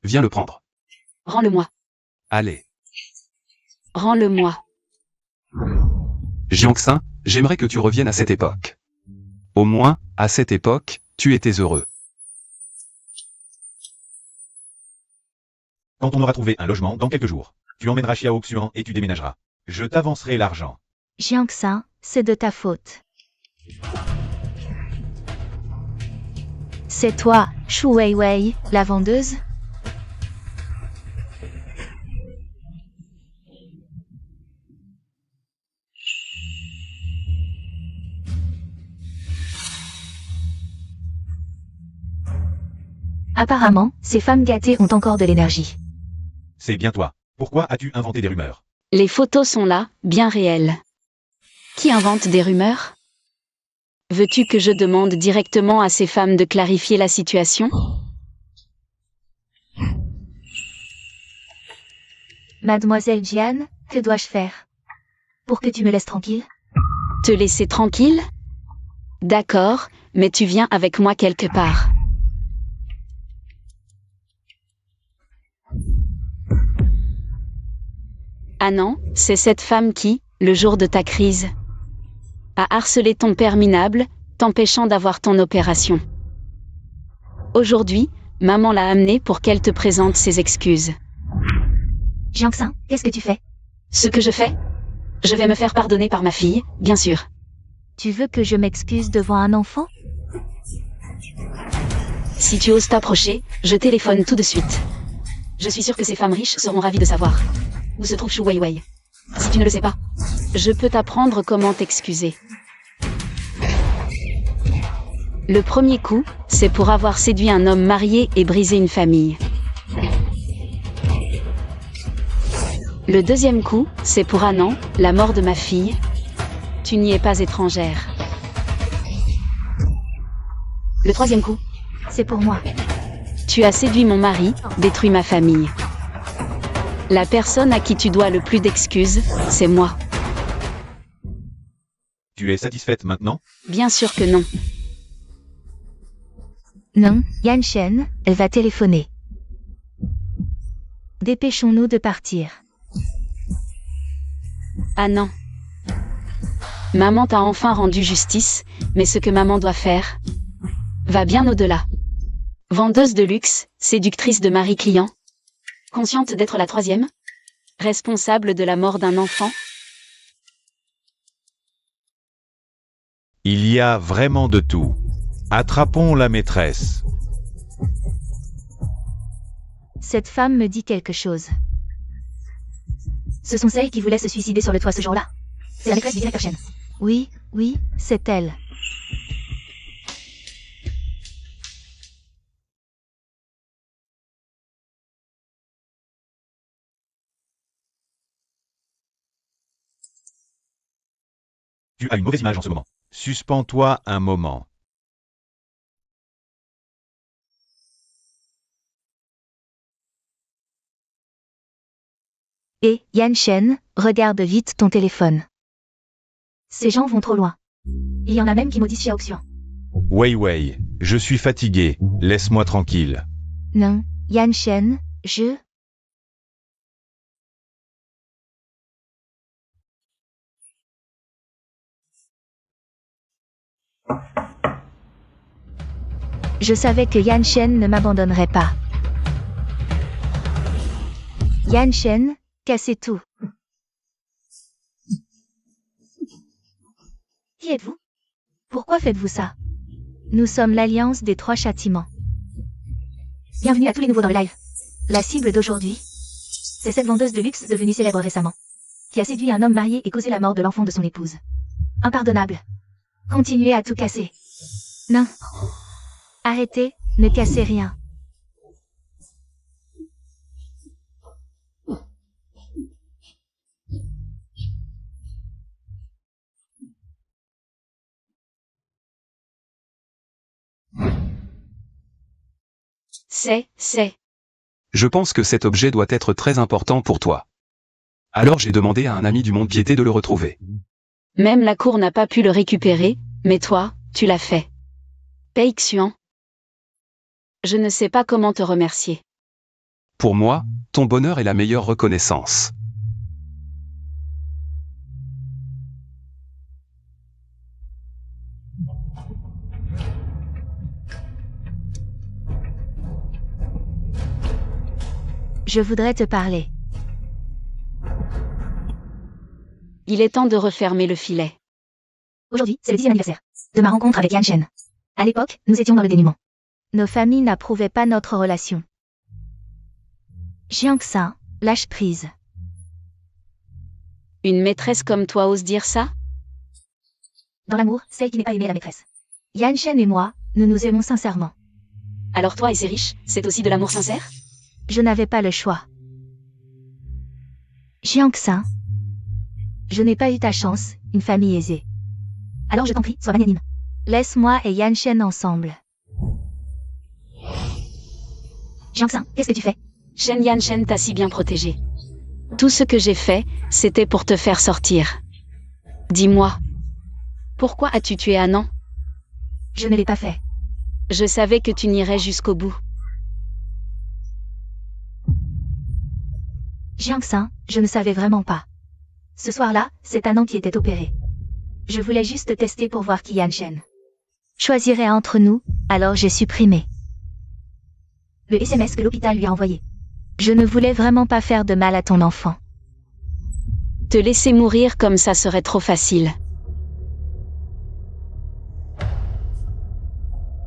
Viens le prendre. Rends-le-moi. Allez. Rends-le-moi. Jiangxin, j'aimerais que tu reviennes à cette époque. Au moins, à cette époque, tu étais heureux. Quand on aura trouvé un logement dans quelques jours, tu emmèneras Xiao Xuan et tu déménageras. Je t'avancerai l'argent. Jiangxin, c'est de ta faute. C'est toi, Shu Weiwei, la vendeuse? Apparemment, ces femmes gâtées ont encore de l'énergie. C'est bien toi. Pourquoi as-tu inventé des rumeurs? Les photos sont là, bien réelles. Qui invente des rumeurs? Veux-tu que je demande directement à ces femmes de clarifier la situation? Mademoiselle Jian, que dois-je faire? Pour que tu me laisses tranquille? Te laisser tranquille? D'accord, mais tu viens avec moi quelque part. Ah non, c'est cette femme qui, le jour de ta crise, a harcelé ton père minable, t'empêchant d'avoir ton opération. Aujourd'hui, maman l'a amenée pour qu'elle te présente ses excuses. Jiangxin, qu'est-ce que tu fais? Ce que je fais? Je vais me faire pardonner par ma fille, bien sûr. Tu veux que je m'excuse devant un enfant? Si tu oses t'approcher, je téléphone tout de suite. Je suis sûre que ces femmes riches seront ravies de savoir où se trouve Shu Weiwei. Si tu ne le sais pas, je peux t'apprendre comment t'excuser. Le premier coup, c'est pour avoir séduit un homme marié et brisé une famille. Le deuxième coup, c'est pour Anand, la mort de ma fille. Tu n'y es pas étrangère. Le troisième coup, C'est pour moi. tu as séduit mon mari, détruit ma famille. La personne à qui tu dois le plus d'excuses, c'est moi. Tu es satisfaite maintenant? Bien sûr que non. Non, Yan Shen, elle va téléphoner. Dépêchons-nous de partir. Ah non. Maman t'a enfin rendu justice, mais ce que maman doit faire va bien au-delà. Vendeuse de luxe, séductrice de mari client, consciente d'être la troisième, responsable de la mort d'un enfant. Il y a vraiment de tout. Attrapons la maîtresse. Cette femme me dit quelque chose. Ce sont celles qui voulaient se suicider sur le toit ce jour-là. C'est la maîtresse du directeur Shen. Oui, oui, c'est elle. Tu as une mauvaise image en ce moment. Suspends-toi un moment. Et, Yan Shen, regarde vite ton téléphone. Ces gens vont trop loin. Il y en a même qui maudissent Xiaoxian. Weiwei, je suis fatigué. Laisse-moi tranquille. Non, Yan Shen, je... Je savais que Yan Shen ne m'abandonnerait pas. Yan Shen, cassez tout. Qui êtes-vous? Pourquoi faites-vous ça? Nous sommes l'alliance des trois châtiments. Bienvenue à tous les nouveaux dans le live. La cible d'aujourd'hui, c'est cette vendeuse de luxe devenue célèbre récemment, qui a séduit un homme marié et causé la mort de l'enfant de son épouse. Impardonnable. Continuez à tout casser. Non. Arrêtez, ne cassez rien. C'est. Je pense que cet objet doit être très important pour toi. Alors j'ai demandé à un ami du monde piété de le retrouver. Même la cour n'a pas pu le récupérer, mais toi, tu l'as fait. Pei Xuan. Je ne sais pas comment te remercier. Pour moi, ton bonheur est la meilleure reconnaissance. Je voudrais te parler. Il est temps de refermer le filet. Aujourd'hui, c'est le 10e anniversaire de ma rencontre avec Yan Shen. À l'époque, nous étions dans le dénuement. Nos familles n'approuvaient pas notre relation. Jiangxin, lâche prise. Une maîtresse comme toi ose dire ça? Dans l'amour, celle qui n'est pas aimée est la maîtresse. Yan Shen et moi, nous nous aimons sincèrement. Alors toi et ces riches, c'est aussi de l'amour sincère? Je n'avais pas le choix. Jiangxin, je n'ai pas eu ta chance, une famille aisée. Alors je t'en prie, sois magnanime. Laisse-moi et Yan Shen ensemble. Jiangxin, qu'est-ce que tu fais? Shen Yan Shen t'a si bien protégé. Tout ce que j'ai fait, c'était pour te faire sortir. Dis-moi. Pourquoi as-tu tué Anand? Je ne l'ai pas fait. Je savais que tu n'irais jusqu'au bout. Jiangxin, je ne savais vraiment pas. Ce soir-là, c'est Anand qui était opéré. Je voulais juste tester pour voir qui Yan Shen choisirait entre nous, alors j'ai supprimé le SMS que l'hôpital lui a envoyé. Je ne voulais vraiment pas faire de mal à ton enfant. Te laisser mourir comme ça serait trop facile.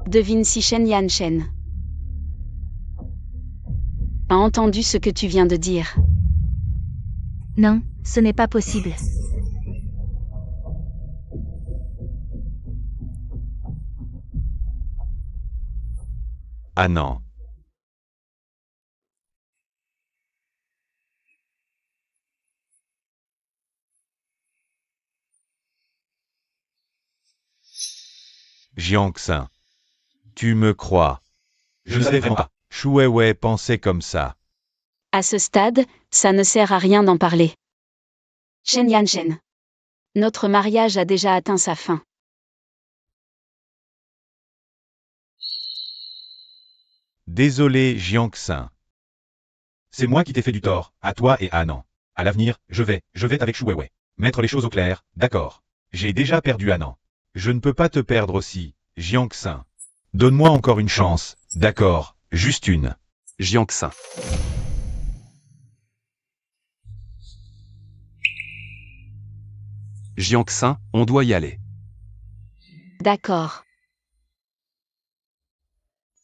Devine si Shen Yanshen a entendu ce que tu viens de dire. Non, ce n'est pas possible. Ah non. Jiangxin. Tu me crois. Je ne savais vraiment pas. Shu Weiwei pensait comme ça. À ce stade, ça ne sert à rien d'en parler. Shen Yanshen. Notre mariage a déjà atteint sa fin. Désolé Jiangxin. C'est moi qui t'ai fait du tort, à toi et à Anan. À l'avenir, je vais avec Shu Weiwei. Mettre les choses au clair, d'accord. J'ai déjà perdu Anan. Je ne peux pas te perdre aussi, Jiangxin. Donne-moi encore une chance, d'accord, juste une. Jiangxin. Jiangxin, on doit y aller. D'accord.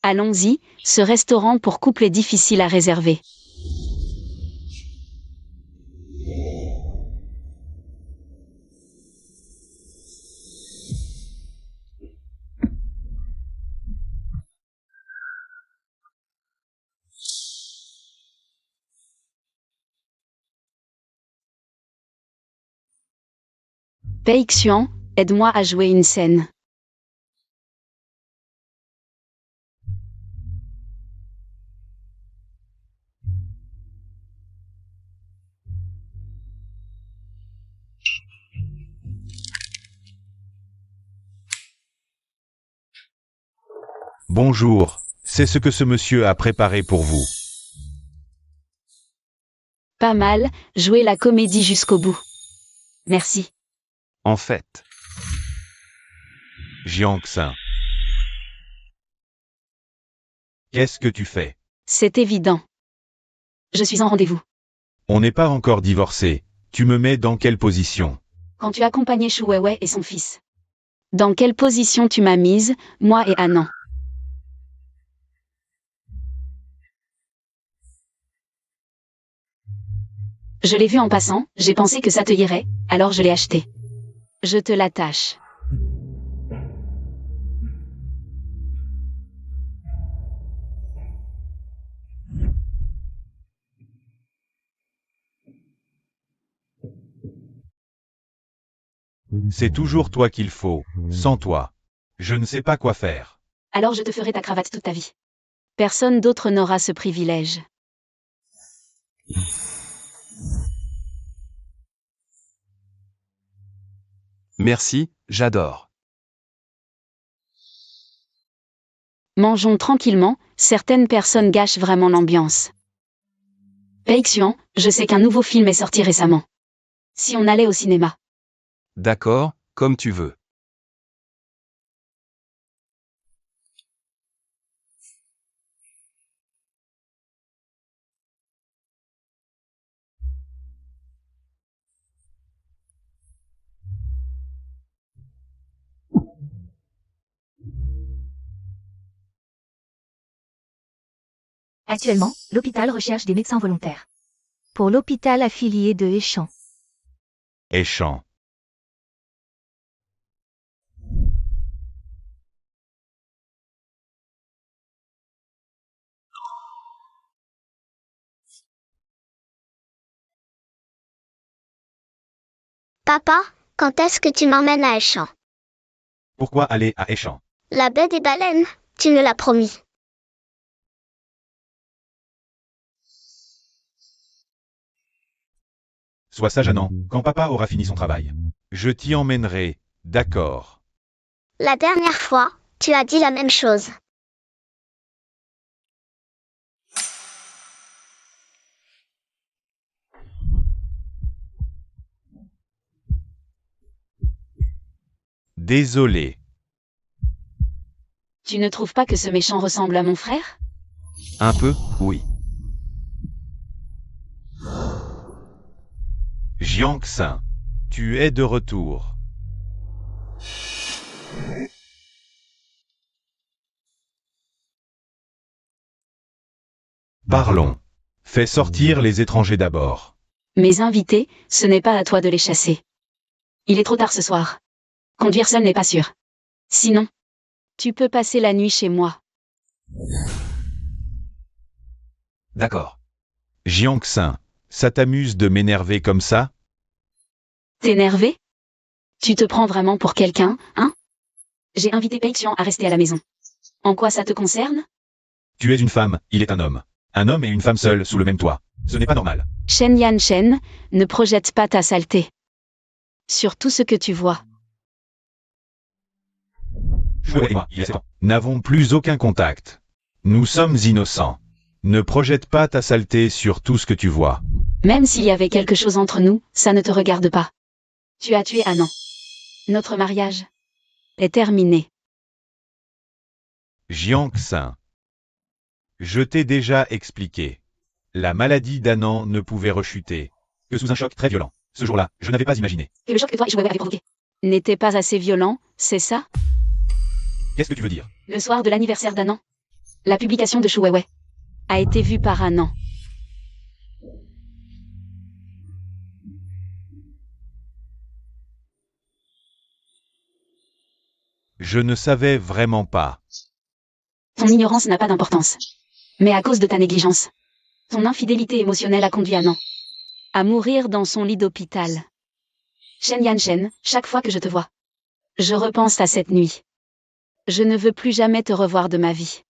Allons-y, ce restaurant pour couple est difficile à réserver. Pei Xuan, aide-moi à jouer une scène. Bonjour, c'est ce que ce monsieur a préparé pour vous. Pas mal, jouer la comédie jusqu'au bout. Merci. En fait, Jiangxin. Qu'est-ce que tu fais? C'est évident. Je suis en rendez-vous. On n'est pas encore divorcés. Tu me mets dans quelle position? Quand tu accompagnais Shu Weiwei et son fils. Dans quelle position tu m'as mise, moi et Anan? Je l'ai vu en passant, j'ai pensé que ça te irait, alors je l'ai acheté. Je te l'attache. C'est toujours toi qu'il faut, sans toi. Je ne sais pas quoi faire. Alors je te ferai ta cravate toute ta vie. Personne d'autre n'aura ce privilège. merci, j'adore. Mangeons tranquillement, certaines personnes gâchent vraiment l'ambiance. Pei Xuan, je sais qu'un nouveau film est sorti récemment. Si on allait au cinéma. D'accord, comme tu veux. Actuellement, l'hôpital recherche des médecins volontaires. Pour l'hôpital affilié de Échamps. Échant. Papa, quand est-ce que tu m'emmènes à Échamps? Pourquoi aller à Échamps? La baie des baleines, tu me l'as promis. Sois sage Anan, quand papa aura fini son travail. Je t'y emmènerai, d'accord. La dernière fois, tu as dit la même chose. Désolé. Tu ne trouves pas que ce méchant ressemble à mon frère? Un peu, oui. Jiang-Xin, tu es de retour. Parlons. Fais sortir les étrangers d'abord. Mes invités, ce n'est pas à toi de les chasser. Il est trop tard ce soir. Conduire seul n'est pas sûr. Sinon, tu peux passer la nuit chez moi. D'accord. Jiang-Xin, ça t'amuse de m'énerver comme ça? T'énerver? Tu te prends vraiment pour quelqu'un, hein? J'ai invité Peixian à rester à la maison. En quoi ça te concerne? Tu es une femme, il est un homme. Un homme et une femme seuls sous le même toit. Ce n'est pas normal. Shen Yanshen, ne projette pas ta saleté. Sur tout ce que tu vois. Shuai et moi, il y a 7 ans, n'avons plus aucun contact. Nous sommes innocents. Ne projette pas ta saleté sur tout ce que tu vois. Même s'il y avait quelque chose entre nous, ça ne te regarde pas. Tu as tué Anan. Notre mariage est terminé. Jiang-Xin. Je t'ai déjà expliqué. La maladie d'Anan ne pouvait rechuter que sous un choc très violent. Ce jour-là, je n'avais pas imaginé. Et le choc que toi et Shuai avaient provoqué n'était pas assez violent, c'est ça? Qu'est-ce que tu veux dire? Le soir de l'anniversaire d'Anan, la publication de Shuai a été vue par Anan. Je ne savais vraiment pas. Ton ignorance n'a pas d'importance. Mais à cause de ta négligence, ton infidélité émotionnelle a conduit Anan à mourir dans son lit d'hôpital. Shen Yanshen, chaque fois que je te vois, je repense à cette nuit. Je ne veux plus jamais te revoir de ma vie.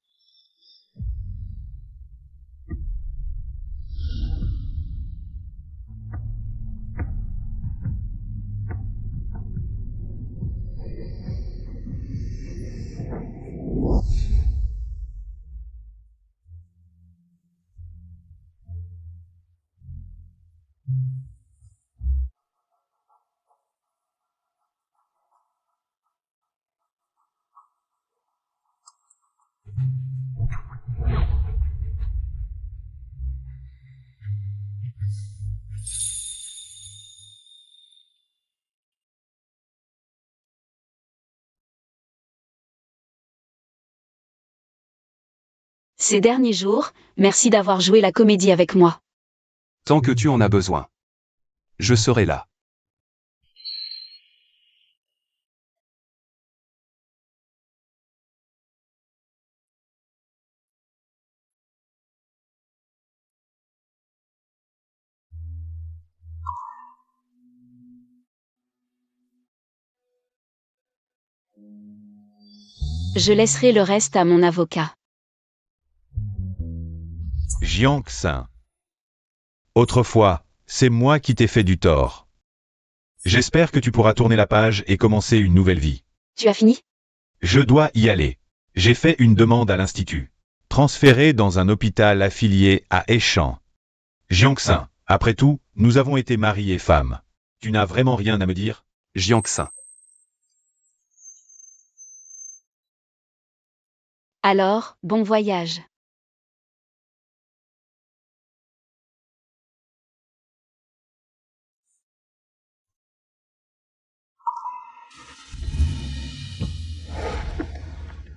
Ces derniers jours, merci d'avoir joué la comédie avec moi. Tant que tu en as besoin. Je serai là. Je laisserai le reste à mon avocat. Jiang-Xin. Autrefois, c'est moi qui t'ai fait du tort. J'espère que tu pourras tourner la page et commencer une nouvelle vie. Tu as fini? Je dois y aller. J'ai fait une demande à l'Institut. Transféré dans un hôpital affilié à Eshan. Jiang-Xin, après tout, nous avons été mari et femme. Tu n'as vraiment rien à me dire? Jiang-Xin. Alors, bon voyage.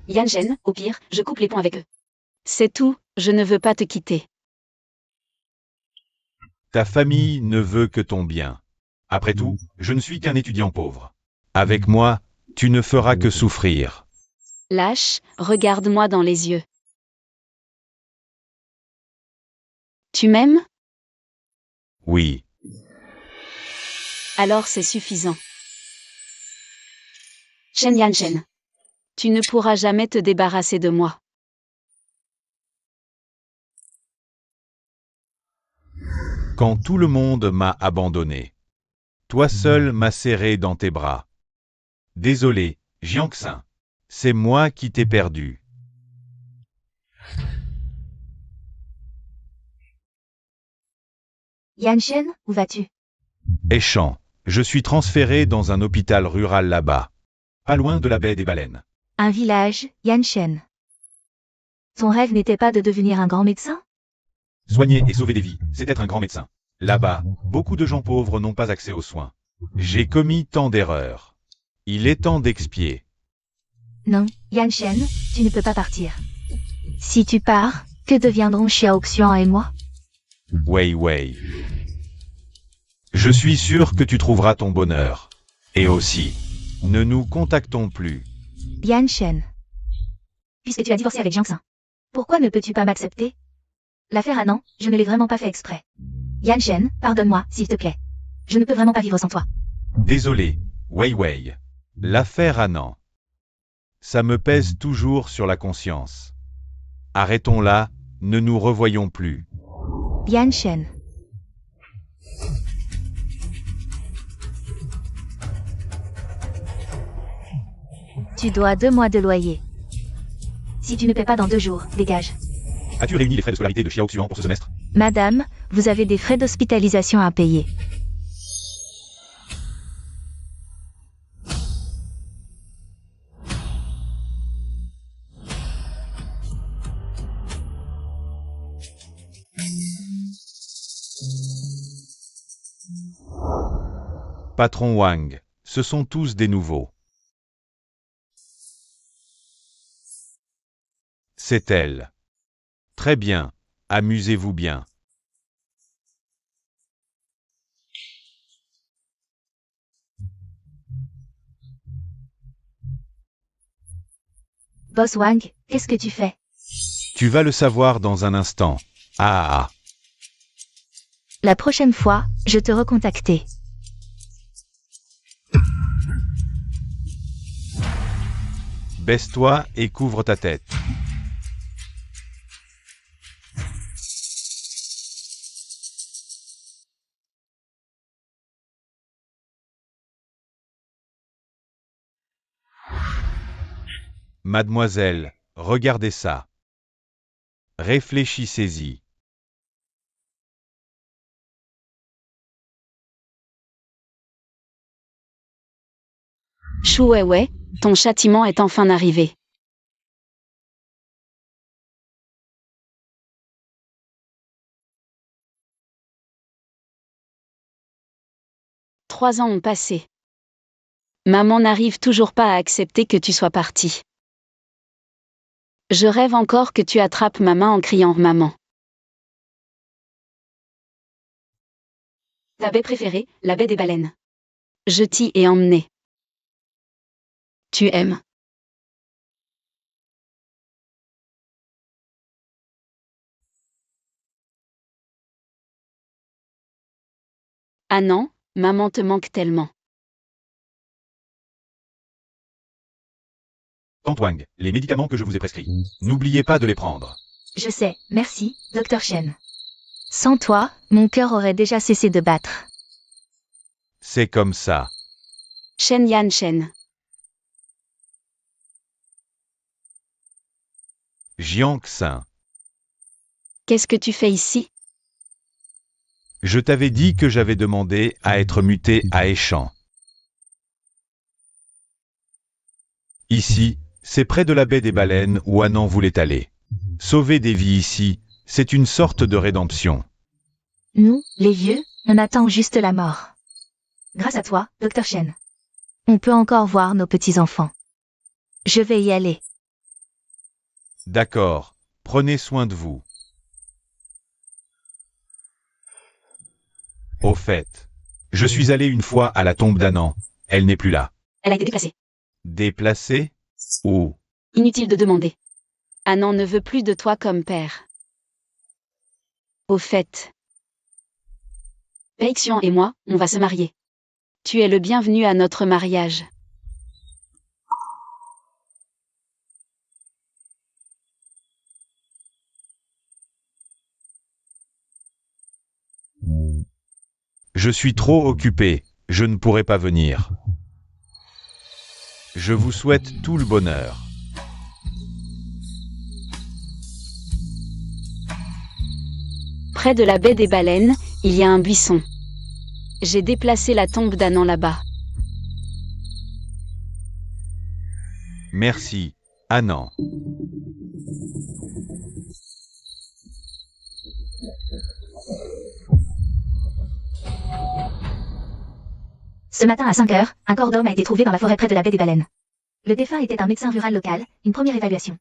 Yanshen, au pire, je coupe les ponts avec eux. C'est tout, je ne veux pas te quitter. Ta famille ne veut que ton bien. Après tout, je ne suis qu'un étudiant pauvre. Avec moi, tu ne feras que souffrir. Lâche, regarde-moi dans les yeux. Tu m'aimes? Oui. Alors c'est suffisant. Shen Yanshen. Tu ne pourras jamais te débarrasser de moi. Quand tout le monde m'a abandonné, toi seul m'as serré dans tes bras. Désolé, Jiang-Xin. C'est moi qui t'ai perdu. Yanshen, où vas-tu? Eshan, je suis transféré dans un hôpital rural là-bas. Pas loin de la baie des baleines. Un village, Yanshen. Ton rêve n'était pas de devenir un grand médecin? Soigner et sauver des vies, c'est être un grand médecin. Là-bas, beaucoup de gens pauvres n'ont pas accès aux soins. J'ai commis tant d'erreurs. Il est temps d'expier. Non, Yanshen, tu ne peux pas partir. Si tu pars, que deviendront Xiaoxian et moi? Wei Wei. Je suis sûr que tu trouveras ton bonheur. Et aussi, ne nous contactons plus. Yanshen. Puisque tu as divorcé avec Jiangxin, pourquoi ne peux-tu pas m'accepter? L'affaire Anan, je ne l'ai vraiment pas fait exprès. Yanshen, pardonne-moi, s'il te plaît. Je ne peux vraiment pas vivre sans toi. Désolé, Wei Wei. L'affaire Anan. Ça me pèse toujours sur la conscience. Arrêtons-la, ne nous revoyons plus. Yanshen. Tu dois 2 mois de loyer. Si tu ne paies pas dans 2 jours, dégage. As-tu réuni les frais de scolarité de Xiaoxian pour ce semestre? Madame, vous avez des frais d'hospitalisation à payer. Patron Wang, ce sont tous des nouveaux. C'est elle. Très bien, amusez-vous bien. Boss Wang, qu'est-ce que tu fais? Tu vas le savoir dans un instant. Ah. La prochaine fois, je te recontacterai. Baisse-toi et couvre ta tête. Mademoiselle, regardez ça. Réfléchissez-y. Shu Weiwei, ton châtiment est enfin arrivé. Trois ans ont passé. Maman n'arrive toujours pas à accepter que tu sois parti. Je rêve encore que tu attrapes ma main en criant « Maman ». Ta baie préférée, la baie des baleines. Je t'y ai emmené. Tu aimes. Ah non, maman te manque tellement. Tante Wang, les médicaments que je vous ai prescrits. N'oubliez pas de les prendre. Je sais, merci, Dr Shen. Sans toi, mon cœur aurait déjà cessé de battre. C'est comme ça. Shen Yanshen. Jiangxin. Qu'est-ce que tu fais ici? Je t'avais dit que j'avais demandé à être muté à Échamps. Ici, c'est près de la baie des baleines où Anan voulait aller. Sauver des vies ici, c'est une sorte de rédemption. Nous, les vieux, on attend juste la mort. Grâce à toi, Dr Shen. On peut encore voir nos petits-enfants. Je vais y aller. D'accord, prenez soin de vous. Au fait, je suis allé une fois à la tombe d'Anan, elle n'est plus là. Elle a été déplacée. Déplacée? Où? Inutile de demander. Anan ne veut plus de toi comme père. Au fait, Peixian et moi, on va se marier. Tu es le bienvenu à notre mariage. Je suis trop occupé, je ne pourrai pas venir. Je vous souhaite tout le bonheur. Près de la baie des baleines, il y a un buisson. J'ai déplacé la tombe d'Anan là-bas. Merci, Anan. Ce matin à 5 heures, un corps d'homme a été trouvé dans la forêt près de la baie des Baleines. Le défunt était un médecin rural local. Une première évaluation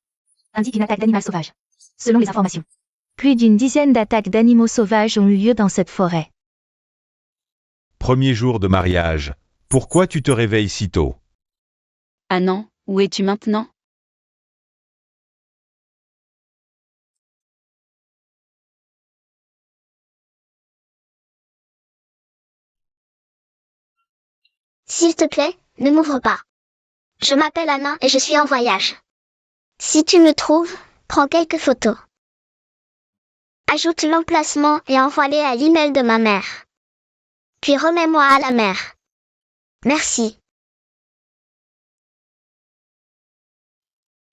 indique une attaque d'animal sauvage. Selon les informations, Plus d'une dizaine d'attaques d'animaux sauvages ont eu lieu dans cette forêt. Premier jour de mariage. Pourquoi tu te réveilles si tôt? Ah non, où es-tu maintenant? S'il te plaît, ne m'ouvre pas. Je m'appelle Anna et je suis en voyage. Si tu me trouves, prends quelques photos. Ajoute l'emplacement et envoie-les à l'email de ma mère. Puis remets-moi à la mer. Merci.